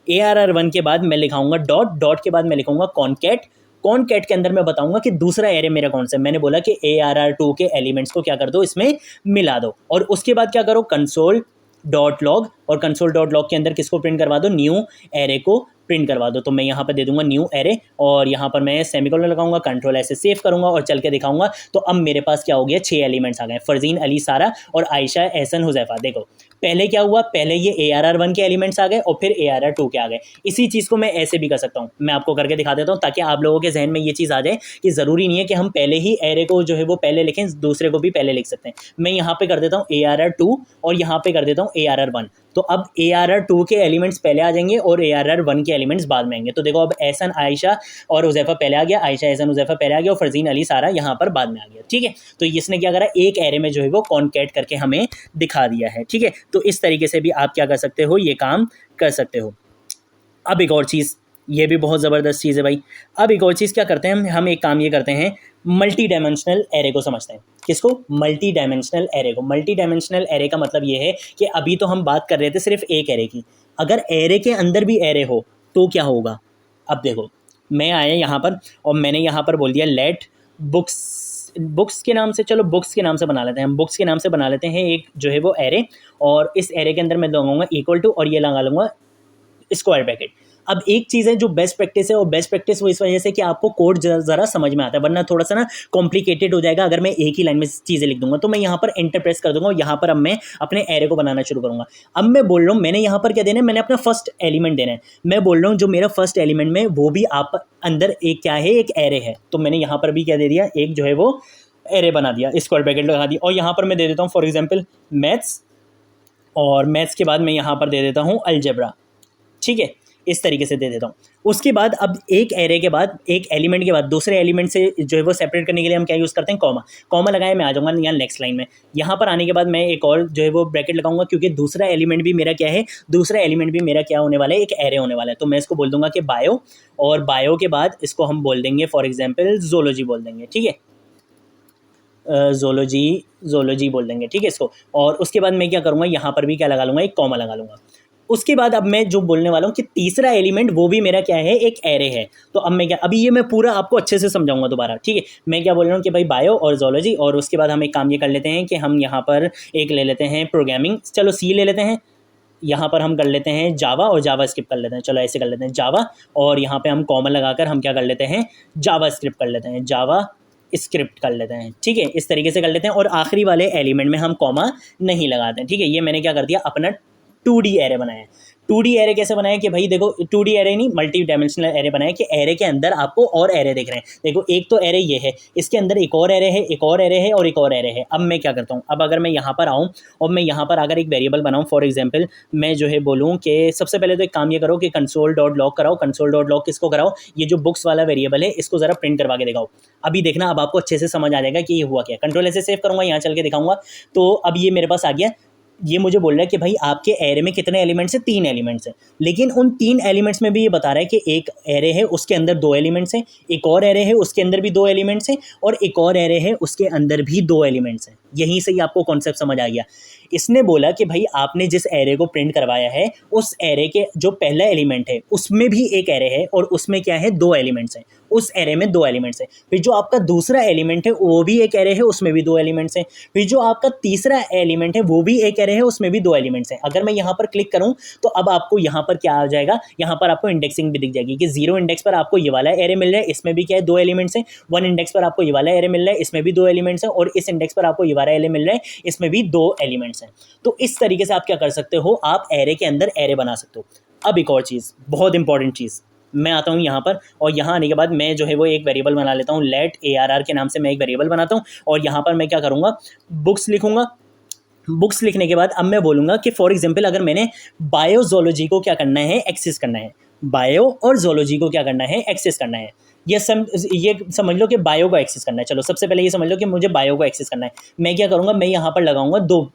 ARR1 के बाद मैं लिखाऊंगा डॉट, डॉट के बाद मैं लिखूँगा कॉन्केट, कॉनकैट के अंदर मैं बताऊंगा कि दूसरा एरे मेरा कौन सा है। मैंने बोला कि ARR2 के एलिमेंट्स को क्या कर दो, इसमें मिला दो, और उसके बाद क्या करो, कंसोल डॉट लॉग, और कंसोल डॉट लॉग के अंदर किसको प्रिंट करवा दो, न्यू एरे को प्रिंट करवा दो। तो मैं यहाँ पर दे दूंगा न्यू एरे, और यहाँ पर मैं सेमीकोलन लगाऊंगा, कंट्रोल ऐसे सेव करूंगा और चल के दिखाऊंगा। तो अब मेरे पास क्या हो गया, 6 एलिमेंट्स आ गए, फरजीन, अली, सारा और आयशा, एहसन, हुजैफा। देखो पहले क्या हुआ, पहले ये ARR1 के एलिमेंट्स आ गए और फिर ARR2 के आ गए। इसी चीज़ को मैं ऐसे भी कर सकता हूँ, मैं आपको करके दिखा देता हूँ ताकि आप लोगों के जहन में ये चीज़ आ जाए कि ज़रूरी नहीं है कि हम पहले ही एरे को जो है वो पहले लिखें, दूसरे को भी पहले लिख सकते हैं। मैं यहाँ पे कर देता हूँ ARR2 और यहाँ पे कर देता हूँ ARR1। तो अब ARR2 के एलिमेंट्स पहले आ जाएंगे और ARR1 के एलिमेंट्स बाद में आएंगे। तो देखो अब एहसन, आयशा और हुजैफा पहले आ गया, आयशा, एहसन, हुजैफा पहले आ गया और फरजीन, अली, सारा यहाँ पर बाद में आ गया। ठीक है, तो इसने क्या करा, एक एरे में जो है वो कॉनकैट करके हमें दिखा दिया है। ठीक है, तो इस तरीके से भी आप क्या कर सकते हो, ये काम कर सकते हो। अब एक और चीज़, ये भी बहुत ज़बरदस्त चीज़ है भाई। अब एक और चीज़ क्या करते हैं हम एक काम ये करते हैं, मल्टी डायमेंशनल एरे को समझते हैं। किसको, मल्टी डायमेंशनल एरे को। मल्टी डायमेंशनल एरे का मतलब ये है कि अभी तो हम बात कर रहे थे सिर्फ एक एरे की, अगर एरे के अंदर भी एरे हो तो क्या होगा। अब देखो मैं आया यहाँ पर और मैंने यहाँ पर बोल दिया लेट बुक्स के नाम से, चलो बुक्स के नाम से बना लेते हैं, हम बुक्स के नाम से बना लेते हैं एक जो है वो एरे, और इस एरे के अंदर मैं लगाऊंगा इक्वल टू और ये लगा लूँगा स्क्वायर ब्रैकेट। अब एक चीज़ है जो बेस्ट प्रैक्टिस है, और बेस्ट प्रैक्टिस वो इस वजह से कि आपको कोड ज़रा समझ में आता है, वरना थोड़ा सा ना कॉम्प्लिकेटेड हो जाएगा अगर मैं एक ही लाइन में चीज़ें लिख दूंगा। तो मैं यहाँ पर एंटर प्रेस कर दूंगा और यहाँ पर अब मैं अपने एरे को बनाना शुरू करूँगा। अब मैं बोल रहा हूँ मैंने यहाँ पर क्या देना है, मैंने अपना फर्स्ट एलिमेंट देना है। मैं बोल रहा हूँ जो मेरा फर्स्ट एलिमेंट में वो भी आप अंदर एक क्या है, एक एरे है। तो मैंने यहाँ पर भी क्या दे दिया, एक जो है वो एरे बना दिया, स्क्वायर ब्रैकेट लगा दी, और यहाँ पर मैं दे देता हूँ फॉर एग्जाम्पल मैथ्स, और मैथ्स के बाद मैं यहाँ पर दे देता हूँ अलजेब्रा। ठीक है, इस तरीके से दे देता हूँ। उसके बाद अब एक एरे के बाद, एक एलिमेंट के बाद दूसरे एलिमेंट से जो है वो सेपरेट करने के लिए हम क्या यूज़ करते हैं, कॉमा। कॉमा लगाया, मैं आ जाऊँगा यहाँ नेक्स्ट लाइन में। यहाँ पर आने के बाद मैं एक और जो है वो ब्रैकेट लगाऊंगा, क्योंकि दूसरा एलिमेंट भी मेरा क्या है, दूसरा एलिमेंट भी मेरा क्या होने वाला है, एक एरे होने वाला है। तो मैं इसको बोल दूंगा कि बायो, और बायो के बाद इसको हम बोल देंगे फॉर एग्जाम्पल जोलॉजी बोल देंगे। ठीक है, जोलॉजी बोल देंगे। ठीक है इसको, और उसके बाद मैं क्या करूँगा, यहाँ पर भी क्या लगा लूँगा, एक कॉमा लगा लूँगा। उसके बाद अब मैं जो बोलने वाला हूँ कि तीसरा एलिमेंट वो भी मेरा क्या है, एक एरे है। तो अब मैं क्या, अभी ये मैं पूरा आपको अच्छे से समझाऊंगा दोबारा। ठीक है, मैं क्या बोल रहा हूँ कि भाई बायो और जोलॉजी, और उसके बाद हम एक काम ये कर लेते हैं कि हम यहाँ पर एक ले लेते हैं प्रोग्रामिंग, चलो सी ले लेते हैं। यहाँ पर हम कर लेते हैं जावा, और जावा स्क्रिप्ट कर लेते हैं, चलो ऐसे कर लेते हैं जावा, और यहाँ पे हम कॉमन लगाकर हम क्या कर लेते हैं, जावा स्क्रिप्ट कर लेते हैं, जावा स्क्रिप्ट कर लेते हैं। ठीक है, इस तरीके से कर लेते हैं, और आखिरी वाले एलिमेंट में हम कॉमा नहीं लगाते हैं। ठीक है, ये मैंने क्या कर दिया, अपना 2D एरे बनाया। 2D एरे कैसे बनाया कि भाई देखो 2D एरे नहीं, मल्टी डायमेंशनल एरे बनाया कि एरे के अंदर आपको और एरे दिख रहे हैं। देखो एक तो एरे ये है, इसके अंदर एक और एरे है, एक और एरे है, और एक और एरे है। अब मैं क्या करता हूँ, अब अगर मैं यहाँ पर आऊँ और मैं यहाँ पर अगर एक वेरिएबल बनाऊँ, फॉर एग्जाम्पल मैं जो है बोलूँ कि सबसे पहले तो एक काम ये करो कि कंसोल डॉट लॉग कराओ। कंसोल डॉट लॉग किसको कराओ, ये जो बुक्स वाला वेरिएबल है इसको ज़रा प्रिंट करवा के दिखाओ। अभी देखना, अब आपको अच्छे से समझ आ जाएगा कि ये हुआ क्या। कंट्रोल ऐसे सेव करूँगा, यहाँ चल के दिखाऊंगा। तो अब ये मेरे पास आ गया, ये मुझे बोल रहा है कि भाई आपके एरे में कितने एलिमेंट्स हैं, 3 एलिमेंट्स हैं। लेकिन उन 3 एलिमेंट्स में भी ये बता रहा है कि एक एरे है उसके अंदर 2 एलिमेंट्स हैं, एक और एरे है उसके अंदर भी 2 एलिमेंट्स हैं, और एक और एरे है उसके अंदर भी 2 एलिमेंट्स हैं। यहीं से ही आपको कॉन्सेप्ट समझ आ गया। इसने बोला कि भाई आपने जिस एरे को प्रिंट करवाया है उस एरे के जो पहला एलिमेंट है उसमें भी एक एरे है, और उसमें क्या है, 2 एलिमेंट्स हैं। उस एरे में 2 एलिमेंट्स हैं। फिर जो आपका दूसरा एलिमेंट है वो भी एक एरे है, उसमें भी 2 एलिमेंट्स हैं। फिर जो आपका तीसरा एलिमेंट है वो भी एक एरे है, उसमें भी 2 एलिमेंट्स हैं। अगर मैं यहाँ पर क्लिक करूँ तो अब आपको यहाँ पर क्या आ जाएगा, यहाँ पर आपको इंडेक्सिंग भी दिख जाएगी कि 0 इंडेक्स पर आपको ये वाला एरे मिल रहा है, इसमें भी क्या है, 2 एलिमेंट्स हैं। 1 इंडेक्स पर आपको ये वाला एरे मिल रहा है, इसमें भी 2 एलिमेंट्स हैं, और इस इंडेक्स पर आपको ये वाला एरे मिल रहा है, इसमें भी 2 एलिमेंट्स हैं। तो इस तरीके से आप क्या कर सकते हो, आप एरे के अंदर एरे बना सकते हो। अब एक और चीज़, बहुत इंपॉर्टेंट चीज़, मैं आता हूँ यहाँ पर, और यहाँ आने के बाद मैं जो है वो एक वेरिएबल बना लेता हूँ, लेट ARR के नाम से मैं एक वेरिएबल बनाता हूँ, और यहाँ पर मैं क्या करूँगा, बुक्स लिखूँगा। बुक्स लिखने के बाद अब मैं बोलूँगा कि फॉर एग्जांपल अगर मैंने बायोजोलॉजी को क्या करना है, एक्सेस करना है। बायो और जोलॉजी को क्या करना है, एक्सेस करना है। ये समझ लो कि बायो को एक्सेस करना है। चलो सबसे पहले ये समझ लो कि मुझे बायो को एक्सेस करना है। मैं क्या करूँगा, मैं यहाँ पर लगाऊंगा 2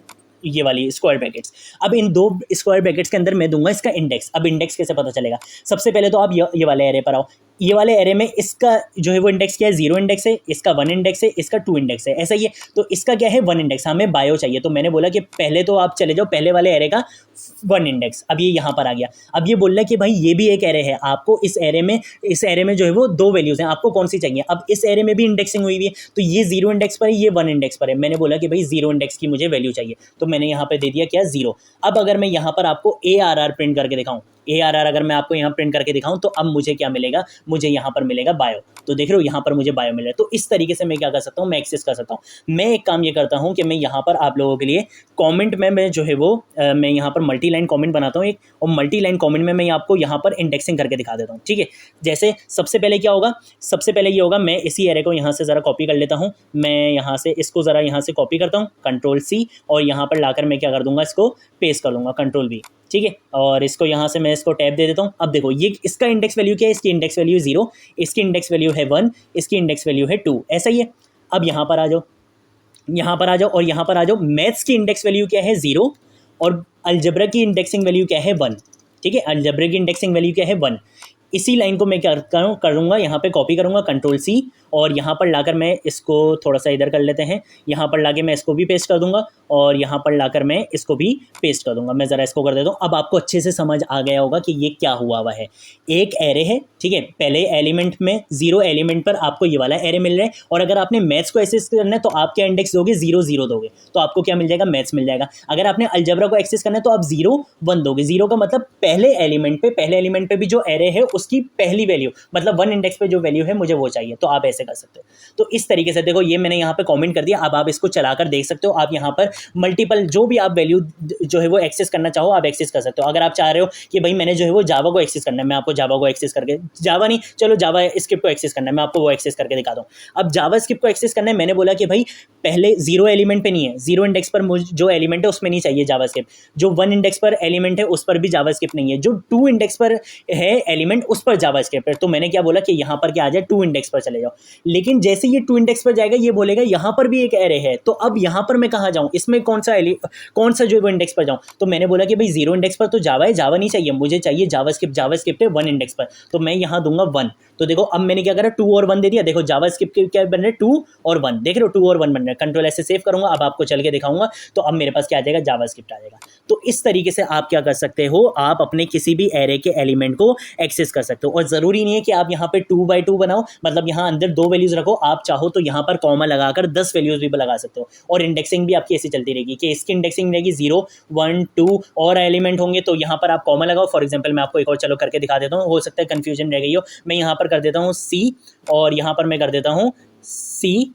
ये वाली स्क्वायर ब्रैकेट्स। अब इन 2 स्क्वायर ब्रैकेट्स के अंदर मैं दूंगा इसका इंडेक्स। अब इंडेक्स कैसे पता चलेगा, सबसे पहले तो आप ये वाले एरे पर आओ। ये वाले एरे में इसका जो है वो इंडेक्स क्या है, 0 इंडेक्स है, इसका 1 इंडेक्स है, इसका 2 इंडेक्स है, ऐसा ही है। तो इसका क्या है, 1 इंडेक्स, हमें बायो चाहिए। तो मैंने बोला कि पहले तो आप चले जाओ पहले वाले एरे का 1 इंडेक्स। अब ये यहाँ पर आ गया। अब ये बोल रहा है कि भाई ये भी एक एरे है, आपको इस एरे में जो है वो 2 वैल्यूज़ हैं, आपको कौन सी चाहिए। अब इस एरे में भी इंडेक्सिंग हुई हुई है, तो ये 0 इंडेक्स पर है, ये 1 इंडेक्स पर है। मैंने बोला कि भाई 0 इंडेक्स की मुझे वैल्यू चाहिए, तो मैंने यहाँ पे दे दिया क्या, 0। अब अगर मैं यहाँ पर आपको ARR प्रिंट करके दिखाऊँ, ARR अगर मैं आपको यहाँ प्रिंट करके दिखाऊं, तो अब मुझे क्या मिलेगा, मुझे यहाँ पर मिलेगा बायो। तो देख रहे हो यहाँ पर मुझे बायो मिल रहा है। तो इस तरीके से मैं क्या कर सकता हूँ, मैं एक्सेस कर सकता हूँ। मैं एक काम ये करता हूँ कि मैं यहाँ पर आप लोगों के लिए कमेंट में मैं जो है वो मैं यहाँ पर मल्टी लाइन कमेंट बनाता हूँ एक, और मल्टी लाइन कमेंट में मैं आपको यहाँ पर इंडेक्सिंग करके दिखा देता हूँ। ठीक है, जैसे सबसे पहले क्या होगा, सबसे पहले ये होगा, मैं इसी एरे को यहाँ से ज़रा कॉपी कर लेता हूँ। मैं यहाँ से इसको ज़रा यहाँ से कॉपी करता हूँ, Ctrl+C, और यहाँ पर लाकर मैं क्या कर दूंगा, इसको पेस्ट कर दूंगा, Ctrl+V। ठीक है, और इसको यहाँ से मैं इसको टैब दे देता हूँ। अब देखो ये इसका इंडेक्स वैल्यू क्या है, इसकी इंडेक्स वैल्यू 0, इसकी इंडेक्स वैल्यू है 1, इसकी इंडेक्स वैल्यू है 2, ऐसा ही है। अब यहाँ पर आ जाओ, यहाँ पर आ जाओ, और यहाँ पर आ जाओ। मैथ्स की इंडेक्स वैल्यू क्या है, 0, और अलजेब्रा की इंडेक्सिंग वैल्यू क्या है, 1। ठीक है, अलजेब्रा की इंडेक्सिंग वैल्यू क्या है, 1। इसी लाइन को मैं क्या करूँगा, यहाँ पे कॉपी करूँगा, Ctrl+C, और यहाँ पर लाकर मैं इसको थोड़ा सा इधर कर लेते हैं, यहाँ पर लाके मैं इसको भी पेस्ट कर दूंगा, और यहाँ पर लाकर मैं इसको भी पेस्ट कर दूंगा। मैं ज़रा इसको कर देता हूँ। अब आपको अच्छे से समझ आ गया होगा कि ये क्या हुआ है। एक एरे है, ठीक है, पहले एलिमेंट में 0 एलिमेंट पर आपको ये वाला एरे मिल रहा है, और अगर आपने मैथ्स को एक्सेस करना है तो आप क्या इंडेक्स दोगे, 0 0 दोगे, तो आपको क्या मिल जाएगा, मैथ्स मिल जाएगा। अगर आपने अलजेब्रा को एक्सेस करना है तो आप 0 1 दोगे। 0 का मतलब पहले एलिमेंट पे भी जो एरे है उसकी पहली वैल्यू, मतलब 1 इंडेक्स पे जो वैल्यू है मुझे वो चाहिए। तो आप ऐसे कर सकते हो। तो इस तरीके से देखो, ये मैंने यहाँ पे कमेंट कर दिया। अब आप इसको चलाकर देख सकते हो। आप यहाँ पर मल्टीपल जो भी आप वैल्यू जो है वो एक्सेस करना चाहो आप एक्सेस कर सकते हो। अगर आप चाह रहे हो कि भाई मैंने जो है वो जावा को एक्सेस करना है, मैं आपको जावा को एक्सेस करके, जावा नहीं, चलो जावा स्क्रिप्ट को एक्सेस करना है, मैं आपको वो एक्सेस करके दिखाता हूँ। अब जावा स्क्रिप्ट को एक्सेस करना है, मैंने बोला कि भाई पहले 0 एलिमेंट पे नहीं है, 0 इंडेक्स पर जो एलिमेंट है उसमें नहीं चाहिए जावा स्क्रिप्ट, जो 1 इंडेक्स पर एलिमेंट है उस पर भी जावा स्क्रिप्ट नहीं है, जो 2 इंडेक्स पर है एलिमेंट उस पर जावा स्क्रिप्ट है। तो मैंने क्या बोला कि यहाँ पर क्या आ जाए, 2 इंडेक्स पर चले जाओ। लेकिन जैसे ये 2 इंडेक्स पर जाएगा ये बोलेगा यहाँ पर भी एक एरे है, तो अब यहाँ पर मैं कहाँ जाऊँ, इसमें कौन सा जो वो इंडेक्स पर जाऊँ। तो मैंने बोला कि भाई 0 इंडेक्स पर तो जावा है, जावा नहीं चाहिए मुझे, चाहिए जावा स्क्रिप्ट है 1 इंडेक्स पर, तो मैं यहाँ दूंगा 1। तो देखो अब मैंने क्या करा, 2 और 1 दे दिया। देखो जावा स्क्रिप्ट के क्या बन रहे, 2 और 1, देख रहे हो 2 और 1 बन रहे हैं। Ctrl+S से सेव करूंगा, अब आपको चल के दिखाऊंगा, तो अब मेरे पास क्या आ जाएगा, जावा स्क्रिप्ट आ जाएगा। तो इस तरीके से आप क्या कर सकते हो, आप अपने किसी भी एरे के एलिमेंट को एक्सेस कर सकते हो। और ज़रूरी नहीं है कि आप यहाँ पे 2x2 बनाओ, मतलब यहाँ अंदर 2 वैल्यूज़ रखो, आप चाहो तो यहाँ पर कॉमा लगाकर 10 वैल्यूज़ भी लगा सकते हो। और इंडेक्सिंग भी आपकी ऐसी चलती रहेगी कि इसकी इंडेक्सिंग रहेगी 0 1 2 और एलिमेंट होंगे, तो यहाँ पर आप कॉमा लगाओ। फॉर एग्जाम्पल मैं आपको एक और चलो करके दिखा देता हूँ, हो सकता है कन्फ्यूजन रह गई हो। मैं यहाँ पर कर देता हूँ C, और यहाँ पर मैं कर देता हूँ C++।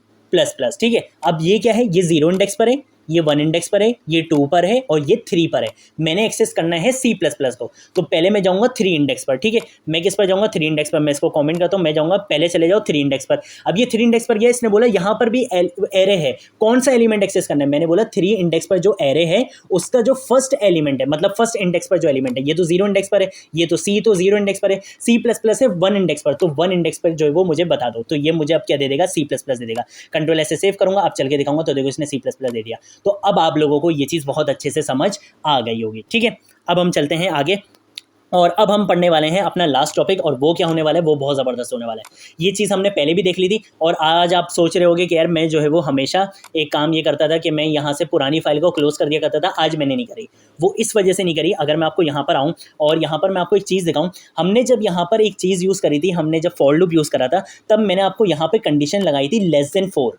ठीक है, अब ये क्या है, ये 0 इंडेक्स पर है, ये 1 इंडेक्स पर है, ये 2 पर है, और ये 3 पर है। मैंने एक्सेस करना है C++ को, तो पहले मैं जाऊंगा 3 इंडेक्स पर। ठीक है, मैं किस पर जाऊंगा, 3 इंडेक्स पर। मैं इसको कमेंट करता हूं, मैं जाऊंगा, पहले चले जाओ 3 इंडेक्स पर। अब ये 3 इंडेक्स पर गया, इसने बोला यहाँ पर भी एरे है, कौन सा एलिमेंट एक्सेस करना है। मैंने बोला 3 इंडेक्स पर जो एरे है उसका जो फर्स्ट एलिमेंट है, मतलब फर्स्ट इंडेक्स पर जो एलिमेंट है, ये तो 0 इंडेक्स पर है, ये तो C तो 0 इंडेक्स पर है, C++ है 1 इंडेक्स पर, तो 1 इंडेक्स पर जो है वो मुझे बता दो। तो ये मुझे अब क्या दे देगा, C++ दे देगा। Ctrl+S से सेव करूंगा, अब चल के दिखाऊंगा, तो देखो इसने C++ दे दिया। तो अब आप लोगों को ये चीज़ बहुत अच्छे से समझ आ गई होगी। ठीक है, अब हम चलते हैं आगे, और अब हम पढ़ने वाले हैं अपना लास्ट टॉपिक, और वो क्या होने वाला है, वो बहुत ज़बरदस्त होने वाला है। ये चीज़ हमने पहले भी देख ली थी, और आज आप सोच रहे होगे कि यार मैं जो है वो हमेशा एक काम ये करता था कि मैं यहाँ से पुरानी फाइल को क्लोज कर दिया करता था, आज मैंने नहीं करी। वो इस वजह से नहीं करी, अगर मैं आपको यहाँ पर आऊँ और यहाँ पर मैं आपको एक चीज़ दिखाऊँ, हमने जब यहाँ पर एक चीज़ यूज़ करी थी, हमने जब फॉर लूप यूज़ करा था, तब मैंने आपको यहाँ पर कंडीशन लगाई थी <4।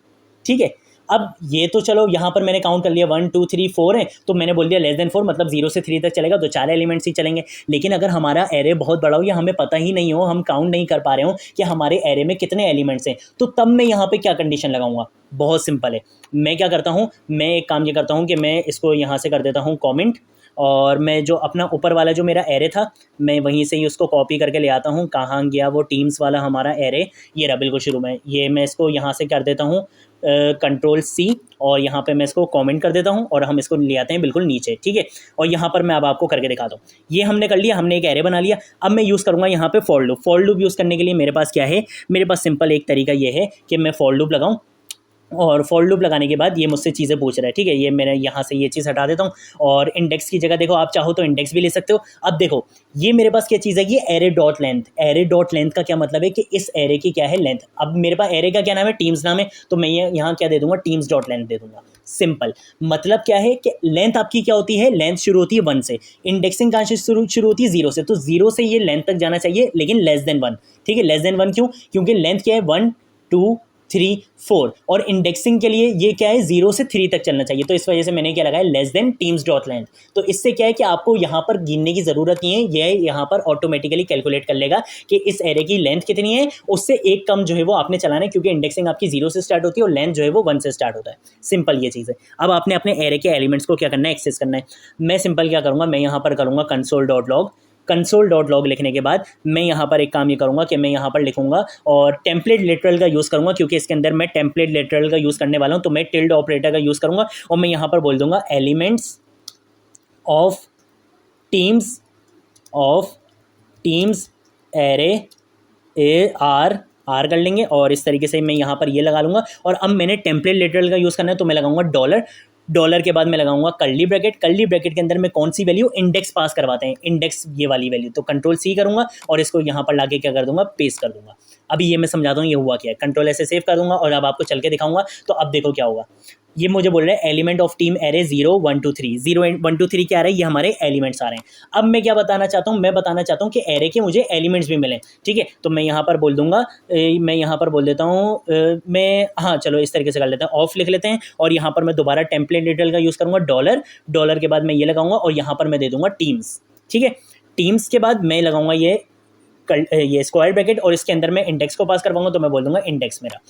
ठीक है, अब ये तो चलो यहाँ पर मैंने काउंट कर लिया 1 2 3 4 है, तो मैंने बोल दिया <4, मतलब 0 से 3 तक चलेगा, तो 4 एलिमेंट्स ही चलेंगे। लेकिन अगर हमारा एरे बहुत बड़ा हो या हमें पता ही नहीं हो, हम काउंट नहीं कर पा रहे हो कि हमारे एरे में कितने एलिमेंट्स हैं, तो तब मैं यहाँ पे क्या कंडीशन लगाऊंगा, बहुत सिंपल है। मैं क्या करता हूँ, मैं एक काम ये करता हूँ कि मैं इसको यहाँ से कर देता हूँ कॉमेंट, और मैं जो अपना ऊपर वाला जो मेरा एरे था, मैं वहीं से ही उसको कॉपी करके ले आता हूँ। कहाँ गया वो टीम्स वाला हमारा एरे, ये रहा बिल्कुल शुरू में। ये मैं इसको यहाँ से कर देता हूँ Ctrl+C, और यहाँ पे मैं इसको कमेंट कर देता हूँ, और हम इसको ले आते हैं बिल्कुल नीचे। ठीक है, और यहाँ पर मैं अब आपको करके दिखाता हूँ। ये हमने कर लिया, हमने एक एरे बना लिया। अब मैं यूज़ करूँगा यहाँ पे फॉर लूप यूज़ करने के लिए मेरे पास क्या है, मेरे पास सिंपल एक तरीका ये है कि मैं फॉर लूप लगाऊँ। और फॉर लूप लगाने के बाद ये मुझसे चीज़ें पूछ रहा है, ठीक है। ये मैंने यहाँ से ये चीज़ हटा देता हूँ और इंडेक्स की जगह देखो, आप चाहो तो इंडेक्स भी ले सकते हो। अब देखो ये मेरे पास क्या चीज़ है, ये array dot length. Array dot length का क्या मतलब है कि इस एरे की क्या है लेंथ। अब मेरे पास एरे का क्या नाम है, टीम्स नाम है, तो मैं ये यहाँ क्या दे दूंगा, टीम्स डॉट लेंथ दे दूंगा। सिंपल। मतलब क्या है कि लेंथ आपकी क्या होती है, लेंथ शुरू होती है 1 से, इंडेक्सिंग कहाँ से शुरू होती है 0 से, तो 0 से ये लेंथ तक जाना चाहिए, लेकिन लेस देन 1, ठीक है। लेस देन 1 क्यों, क्योंकि लेंथ क्या है 1 2 3 4, और इंडेक्सिंग के लिए ये क्या है 0 से 3 तक चलना चाहिए, तो इस वजह से मैंने क्या लगाया, less than teams dot length. तो इससे क्या है कि आपको यहाँ पर गिनने की जरूरत नहीं है, यह यहाँ पर ऑटोमेटिकली कैलकुलेट कर लेगा कि इस एरे की लेंथ कितनी है, उससे एक कम जो है वो आपने चलाना है, क्योंकि इंडेक्सिंग आपकी 0 से स्टार्ट होती है और लेंथ जो है वो 1 से स्टार्ट होता है। सिंपल ये चीज़ है। अब आपने अपने एरे के एलिमेंट्स को क्या करना है, एक्सेस करना है। मैं सिंपल क्या करूँगा, मैं यहाँ पर करूँगा console dot log. Console dot log लिखने के बाद मैं यहाँ पर एक काम ये करूँगा कि मैं यहाँ पर लिखूँगा और टेम्पलेट लिटरल का यूज़ करूँगा, क्योंकि इसके अंदर मैं टेम्पलेट लिटरल का यूज़ करने वाला हूँ, तो मैं टिल्ड ऑपरेटर का यूज़ करूँगा और मैं यहाँ पर बोल दूँगा elements of teams array r कर लेंगे, और इस तरीके से मैं यहाँ पर ये लगा लूँगा। और अब मैंने टेम्पलेट लिटरल का यूज़ करना है, तो मैं लगाऊंगा डॉलर। डॉलर के बाद मैं लगाऊंगा कर्ली ब्रैकेट। कर्ली ब्रैकेट के अंदर मैं कौन सी वैल्यू, इंडेक्स पास करवाते हैं, इंडेक्स ये वाली वैल्यू, तो कंट्रोल सी करूंगा और इसको यहाँ पर लाके क्या कर दूंगा, पेस्ट कर दूंगा। अभी ये मैं समझाता हूँ ये हुआ क्या है। कंट्रोल ऐसे सेव कर दूंगा और अब आपको चल के दिखाऊंगा। तो अब देखो क्या होगा, ये मुझे बोल रहा है एलिमेंट ऑफ टीम एरे 0 1 2 3, 0 1 2 3 क्या आ रहा है, ये हमारे एलिमेंट्स आ रहे हैं। अब मैं क्या बताना चाहता हूँ, मैं बताना चाहता हूँ कि एरे के मुझे एलिमेंट्स भी मिले, ठीक है। तो मैं यहाँ पर बोल दूंगा, मैं यहाँ पर बोल देता हूँ, मैं हाँ चलो इस तरीके से कर लेते हैं, ऑफ लिख लेते हैं, और यहाँ पर मैं दोबारा टेम्पलेट लिटरल का यूज़ करूँगा डॉलर। डॉलर के बाद मैं ये लगाऊंगा और यहाँ पर मैं दे दूंगा टीम्स, ठीक है। टीम्स के बाद मैं लगाऊंगा ये स्क्वायर ब्रैकेट, और इसके अंदर मैं इंडेक्स को पास करवाऊंगा, तो मैं बोल दूंगा इंडेक्स मेरा।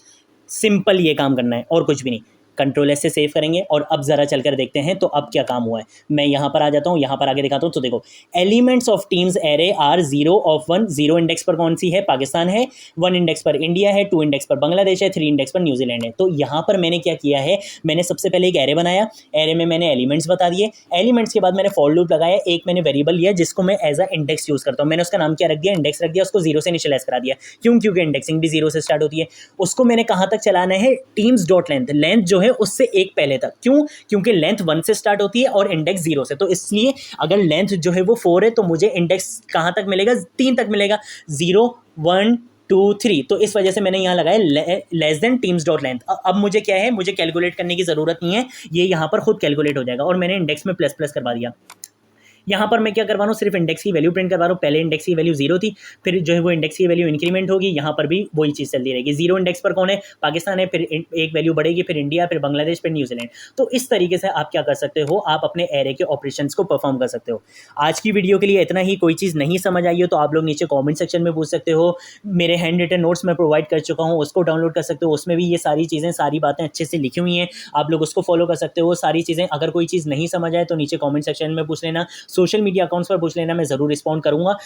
सिंपल ये काम करना है और कुछ भी नहीं। कंट्रोल एस से सेव करेंगे और अब ज़रा चलकर देखते हैं तो अब क्या काम हुआ है। मैं यहाँ पर आ जाता हूँ, यहाँ पर आगे दिखाता हूँ। तो देखो elements of teams array r 0 of 1। 0 index पर कौन सी है, पाकिस्तान है। 1 इंडेक्स पर इंडिया है। 2 इंडेक्स पर बांग्लादेश है। 3 इंडेक्स पर न्यूजीलैंड है। तो यहाँ पर मैंने क्या किया है, मैंने सबसे पहले एक एरे बनाया, एरे में मैंने एलिमेंट्स बता दिए। एलिमेंट्स के बाद मैंने फॉर लूप लगाया, एक मैंने वेरिएबल लिया जिसको मैं एज अ इंडेक्स यूज़ करता हूँ। मैंने उसका नाम क्या रख दिया, इंडेक्स रख दिया, उसको 0 से इनिशियलाइज करा दिया। क्यों, क्योंकि इंडेक्सिंग भी 0 से स्टार्ट होती है। उसको मैंने कहाँ तक चलाना है, टीम्स डॉट लेंथ, लेंथ जो है उससे एक पहले तक। क्यों, क्योंकि लेंथ 1 से स्टार्ट होती है और इंडेक्स 0 से, तो इसलिए अगर लेंथ जो है वो 4 है तो मुझे इंडेक्स कहाँ तक मिलेगा, 3 तक मिलेगा, 0 1 2 3। तो इस वजह से मैंने यहाँ लगाया less than teams dot length. अब मुझे क्या है, मुझे कैलकुलेट करने की जरूरत नहीं है, ये यहाँ पर खुद कैलकुलेट हो जाएगा। और मैंने इंडेक्स में प्लस प्लस करवा दिया। यहाँ पर मैं क्या करवा रहा हूँ, सिर्फ इंडेक्स की वैल्यू प्रिंट करवा रहा हूँ। पहले इंडेक्स की वैल्यू 0 थी, फिर जो है वो इंडेक्स की वैल्यू इंक्रीमेंट होगी, यहाँ पर भी वही चीज़ चलती रहेगी। 0 इंडेक्स पर कौन है, पाकिस्तान है, फिर एक वैल्यू बढ़ेगी, फिर इंडिया, फिर बांग्लादेश, फिर न्यूजीलैंड। तो इस तरीके से आप क्या कर सकते हो, आप अपने एरे के ऑपरेशंस को परफॉर्म कर सकते हो। आज की वीडियो के लिए इतना ही। कोई चीज़ नहीं समझ आई हो तो आप लोग नीचे कॉमेंट सेक्शन में पूछ सकते हो। मेरे हैंड रिटन नोट्स मैं प्रोवाइड कर चुका हूँ, उसको डाउनलोड कर सकते हो। उसमें भी ये सारी चीज़ें, सारी बातें अच्छे से लिखी हुई हैं, आप लोग उसको फॉलो कर सकते हो। सारी चीज़ें, अगर कोई चीज़ नहीं समझ आए तो नीचे कॉमेंट सेक्शन में पूछ लेना, सोशल मीडिया अकाउंट्स पर पूछ लेना, मैं ज़रूर रिस्पॉन्ड करूँगा।